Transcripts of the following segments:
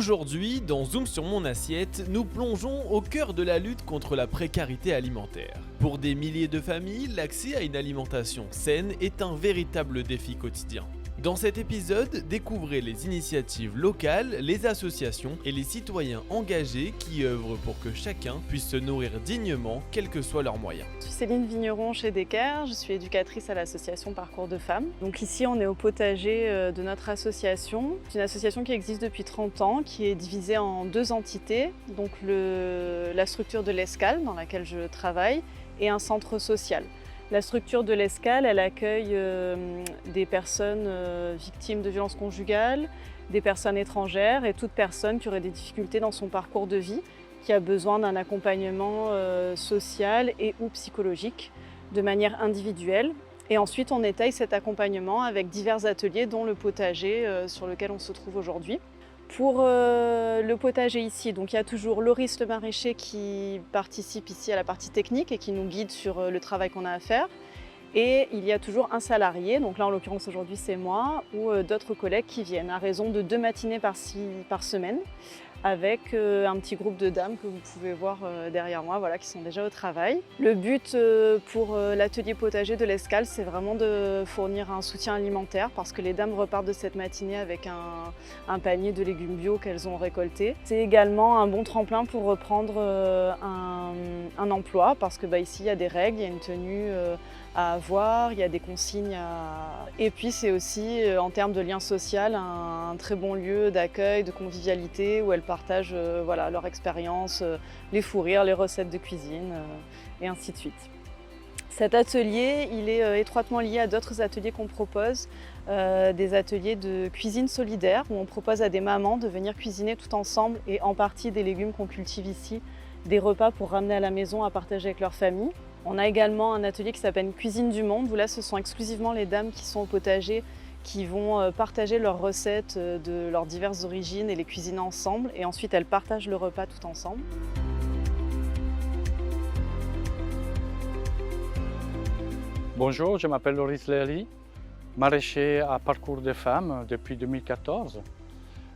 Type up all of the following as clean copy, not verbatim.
Aujourd'hui, dans Zoom sur mon assiette, nous plongeons au cœur de la lutte contre la précarité alimentaire. Pour des milliers de familles, l'accès à une alimentation saine est un véritable défi quotidien. Dans cet épisode, découvrez les initiatives locales, les associations et les citoyens engagés qui œuvrent pour que chacun puisse se nourrir dignement, quels que soient leurs moyens. Je suis Céline Vigneron chez Decker, je suis éducatrice à l'association Parcours de Femmes. Donc ici on est au potager de notre association. C'est une association qui existe depuis 30 ans, qui est divisée en deux entités. Donc la structure de l'Escale dans laquelle je travaille et un centre social. La structure de l'Escale, elle accueille des personnes victimes de violences conjugales, des personnes étrangères et toute personne qui aurait des difficultés dans son parcours de vie, qui a besoin d'un accompagnement social et ou psychologique de manière individuelle. Et ensuite, on étaye cet accompagnement avec divers ateliers, dont le potager sur lequel on se trouve aujourd'hui. Pour le potager ici, donc il y a toujours Loris le maraîcher qui participe ici à la partie technique et qui nous guide sur le travail qu'on a à faire. Et il y a toujours un salarié, donc là en l'occurrence aujourd'hui c'est moi, ou d'autres collègues qui viennent à raison de 2 matinées par semaine, avec un petit groupe de dames que vous pouvez voir derrière moi, voilà, qui sont déjà au travail. Le but pour l'atelier potager de l'Escale, c'est vraiment de fournir un soutien alimentaire parce que les dames repartent de cette matinée avec un panier de légumes bio qu'elles ont récolté. C'est également un bon tremplin pour reprendre un emploi parce que ici il y a des règles, il y a une tenue à avoir, il y a des consignes à... Et puis c'est aussi en termes de lien social un très bon lieu d'accueil, de convivialité où elles partagent leur expérience, les fous rires, les recettes de cuisine et ainsi de suite. Cet atelier, il est étroitement lié à d'autres ateliers qu'on propose, des ateliers de cuisine solidaire où on propose à des mamans de venir cuisiner tout ensemble et en partie des légumes qu'on cultive ici, des repas pour ramener à la maison à partager avec leur famille. On a également un atelier qui s'appelle Cuisine du Monde, où là ce sont exclusivement les dames qui sont au potager qui vont partager leurs recettes de leurs diverses origines et les cuisiner ensemble. Et ensuite elles partagent le repas tout ensemble. Bonjour, je m'appelle Loris Léali, maraîcher à Parcours des Femmes depuis 2014.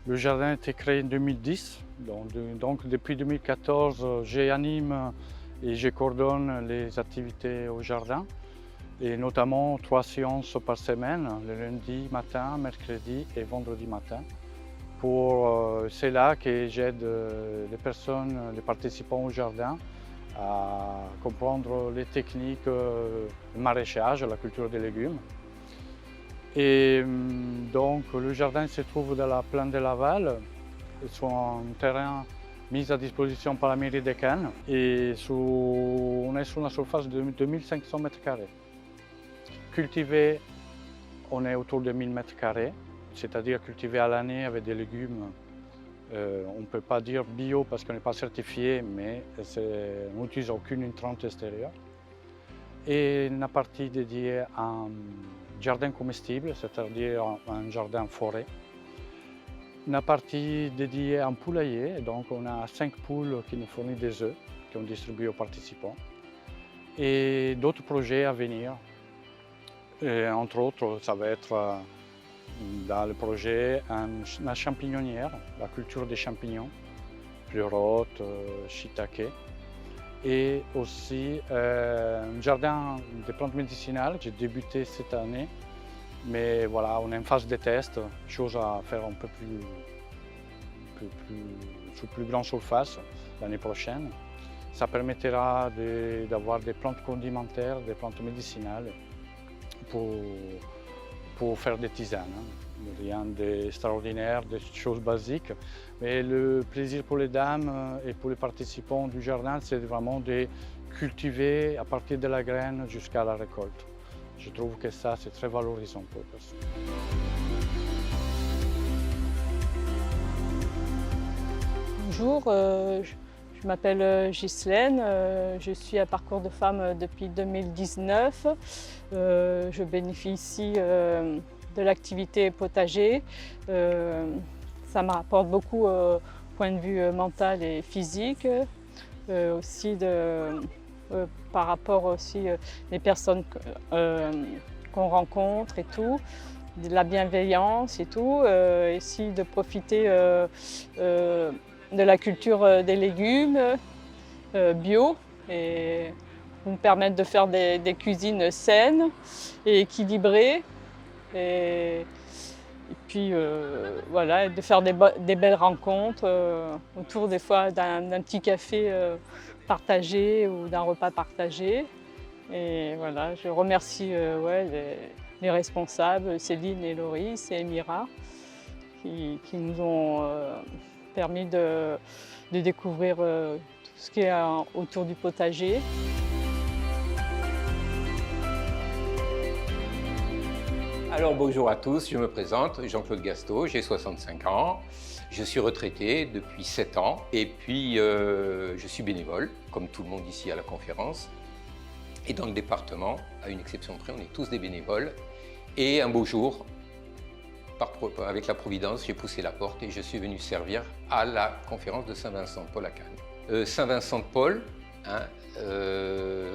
Le jardin a été créé en 2010, donc depuis 2014 j'anime et je coordonne les activités au jardin, et notamment 3 séances par semaine, le lundi matin, mercredi et vendredi matin. C'est là que j'aide les participants au jardin à comprendre les techniques de maraîchage, la culture des légumes. Et donc le jardin se trouve dans la plaine de Laval, sur un terrain mis à disposition par la mairie de Cannes, et on est sur une surface de 2500 m². Cultivé, on est autour de 1000 m², c'est-à-dire cultivé à l'année avec des légumes. On ne peut pas dire bio parce qu'on n'est pas certifié, mais on n'utilise aucune intrante extérieure. Et une partie dédiée à un jardin comestible, c'est-à-dire un jardin forêt. Une partie dédiée à un poulailler, donc on a 5 poules qui nous fournissent des œufs, qu'on distribue aux participants. Et d'autres projets à venir. Et entre autres, ça va être dans le projet une champignonnière, la culture des champignons, pleurotes, shiitake. Et aussi un jardin de plantes médicinales, j'ai débuté cette année. Mais voilà, on est en phase de test, chose à faire un peu sur plus grande surface l'année prochaine. Ça permettra d'avoir des plantes condimentaires, des plantes médicinales pour faire des tisanes. Rien d'extraordinaire, des choses basiques. Mais le plaisir pour les dames et pour les participants du jardin, c'est vraiment de cultiver à partir de la graine jusqu'à la récolte. Je trouve que ça, c'est très valorisant pour eux. Bonjour, je m'appelle Ghislaine, je suis à Parcours de Femmes depuis 2019. Je bénéficie de l'activité potager. Ça m'apporte beaucoup point de vue mental et physique, aussi par rapport aussi les personnes qu'on rencontre et tout. de la bienveillance et tout, ici de profiter de la culture des légumes bio et nous permettre de faire des cuisines saines et équilibrées et puis voilà, de faire des belles rencontres autour des fois d'un petit café partagé ou d'un repas partagé. Et voilà, je remercie les responsables, Céline et Loris et Emira, qui nous ont permis de découvrir tout ce qui est autour du potager. Alors bonjour à tous, je me présente, Jean-Claude Gastaud, j'ai 65 ans, je suis retraité depuis 7 ans et puis je suis bénévole, comme tout le monde ici à la conférence. Et dans le département, à une exception près, on est tous des bénévoles. Et un beau jour, avec la Providence, j'ai poussé la porte et je suis venu servir à la conférence de Saint-Vincent-de-Paul à Cannes. Saint-Vincent-de-Paul,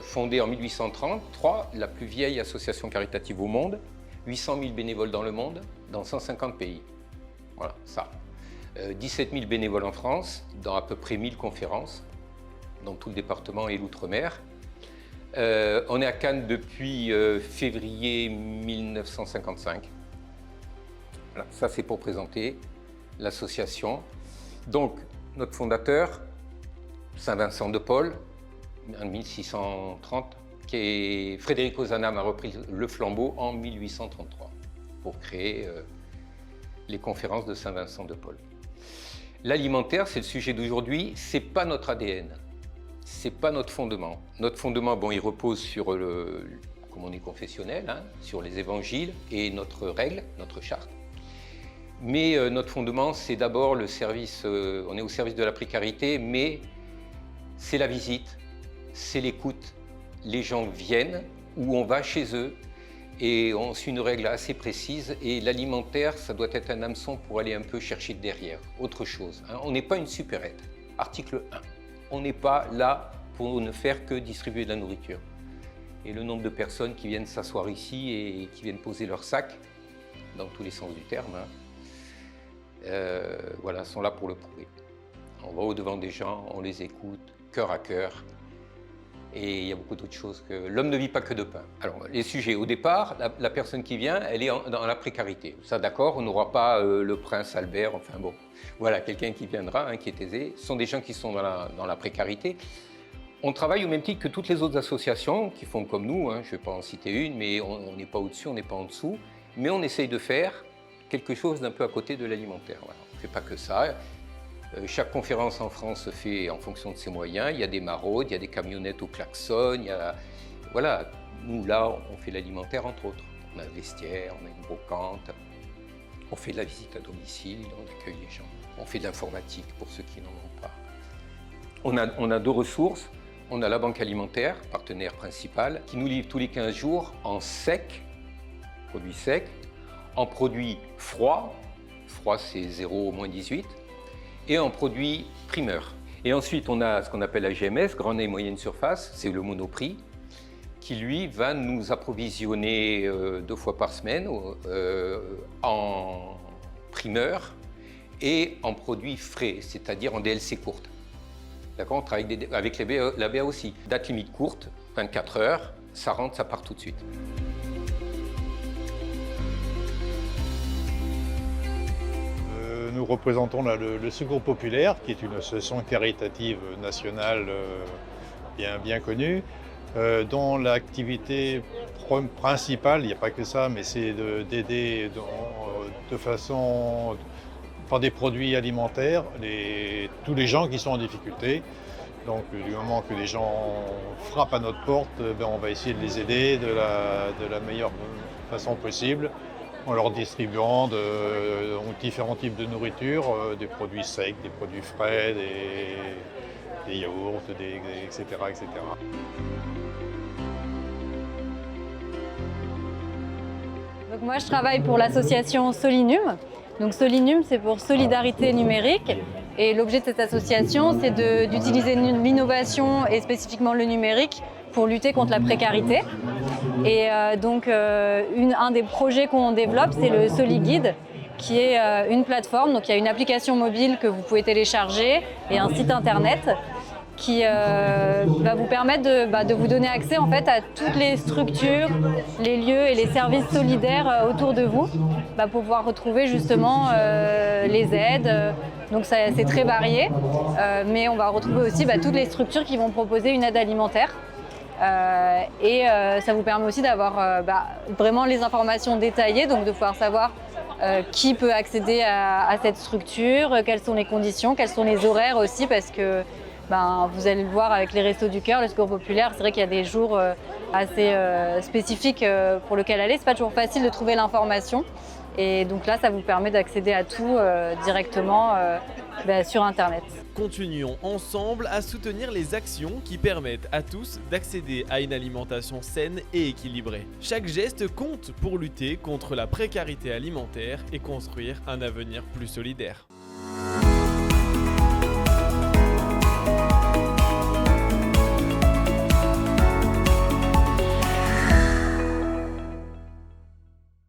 fondée en 1833, la plus vieille association caritative au monde, 800 000 bénévoles dans le monde, dans 150 pays. Voilà, ça. 17 000 bénévoles en France, dans à peu près 1000 conférences, dans tout le département et l'outre-mer. On est à Cannes depuis février 1955. Voilà, ça c'est pour présenter l'association. Donc, notre fondateur, Saint-Vincent-de-Paul, en 1630, Frédéric Ozanam a repris le flambeau en 1833 pour créer les conférences de Saint-Vincent-de-Paul. L'alimentaire, c'est le sujet d'aujourd'hui, c'est pas notre ADN, c'est pas notre fondement. Notre fondement, bon, il repose sur comme on est confessionnel, sur les évangiles et notre règle, notre charte. Mais notre fondement, c'est d'abord le service, on est au service de la précarité, mais c'est la visite, c'est l'écoute. Les gens viennent ou on va chez eux et on suit une règle assez précise et l'alimentaire, ça doit être un hameçon pour aller un peu chercher derrière, autre chose. On n'est pas une supérette. Article 1. On n'est pas là pour ne faire que distribuer de la nourriture. Et le nombre de personnes qui viennent s'asseoir ici et qui viennent poser leur sac, dans tous les sens du terme, voilà, sont là pour le prouver. On va au-devant des gens, on les écoute, cœur à cœur. Et il y a beaucoup d'autres choses que... L'homme ne vit pas que de pain. Alors, les sujets, au départ, la personne qui vient, elle est dans la précarité. Ça, d'accord, on n'aura pas le prince Albert, enfin bon. Voilà, quelqu'un qui viendra, qui est aisé. Ce sont des gens qui sont dans la précarité. On travaille au même titre que toutes les autres associations qui font comme nous. Je ne vais pas en citer une, mais on n'est pas au-dessus, on n'est pas en dessous. Mais on essaye de faire quelque chose d'un peu à côté de l'alimentaire. Voilà. On ne fait pas que ça. Chaque conférence en France se fait en fonction de ses moyens. Il y a des maraudes, il y a des camionnettes au klaxon. Voilà, nous là, on fait l'alimentaire entre autres. On a un vestiaire, on a une brocante. On fait de la visite à domicile, on accueille les gens. On fait de l'informatique pour ceux qui n'en ont pas. On a deux ressources. On a la banque alimentaire, partenaire principal, qui nous livre tous les 15 jours en sec, produits secs, en produits froids. Froid, c'est 0 au -18. Et en produits primeurs. Et ensuite, on a ce qu'on appelle la GMS, grande et moyenne surface, c'est le Monoprix, qui lui va nous approvisionner 2 fois par semaine en primeurs et en produits frais, c'est-à-dire en DLC courtes. D'accord, on travaille avec la BA aussi. Date limite courte, 24 heures, ça rentre, ça part tout de suite. Nous représentons là, le Secours Populaire, qui est une association caritative nationale bien connue, dont l'activité principale, il n'y a pas que ça, mais c'est d'aider de façon, par des produits alimentaires, tous les gens qui sont en difficulté. Donc du moment que les gens frappent à notre porte, on va essayer de les aider de la meilleure façon possible, en leur distribuant différents types de nourriture, des produits secs, des produits frais, des yaourts, etc., etc. Donc moi, je travaille pour l'association Solinum. Donc Solinum, c'est pour Solidarité Numérique. Et l'objet de cette association, c'est d'utiliser l'innovation et spécifiquement le numérique pour lutter contre la précarité. Et donc un des projets qu'on développe, c'est le SoliGuide, qui est une plateforme. Donc il y a une application mobile que vous pouvez télécharger et un site internet qui va vous permettre de vous donner accès en fait à toutes les structures, les lieux et les services solidaires autour de vous, pour pouvoir retrouver justement les aides. Donc c'est très varié, mais on va retrouver aussi toutes les structures qui vont proposer une aide alimentaire. Ça vous permet aussi d'avoir vraiment les informations détaillées, donc de pouvoir savoir qui peut accéder à cette structure, quelles sont les conditions, quels sont les horaires aussi, parce que vous allez le voir avec les Restos du Cœur, le Secours Populaire, c'est vrai qu'il y a des jours assez spécifiques pour lesquels aller. C'est pas toujours facile de trouver l'information. Et donc là, ça vous permet d'accéder à tout directement sur Internet. Continuons ensemble à soutenir les actions qui permettent à tous d'accéder à une alimentation saine et équilibrée. Chaque geste compte pour lutter contre la précarité alimentaire et construire un avenir plus solidaire.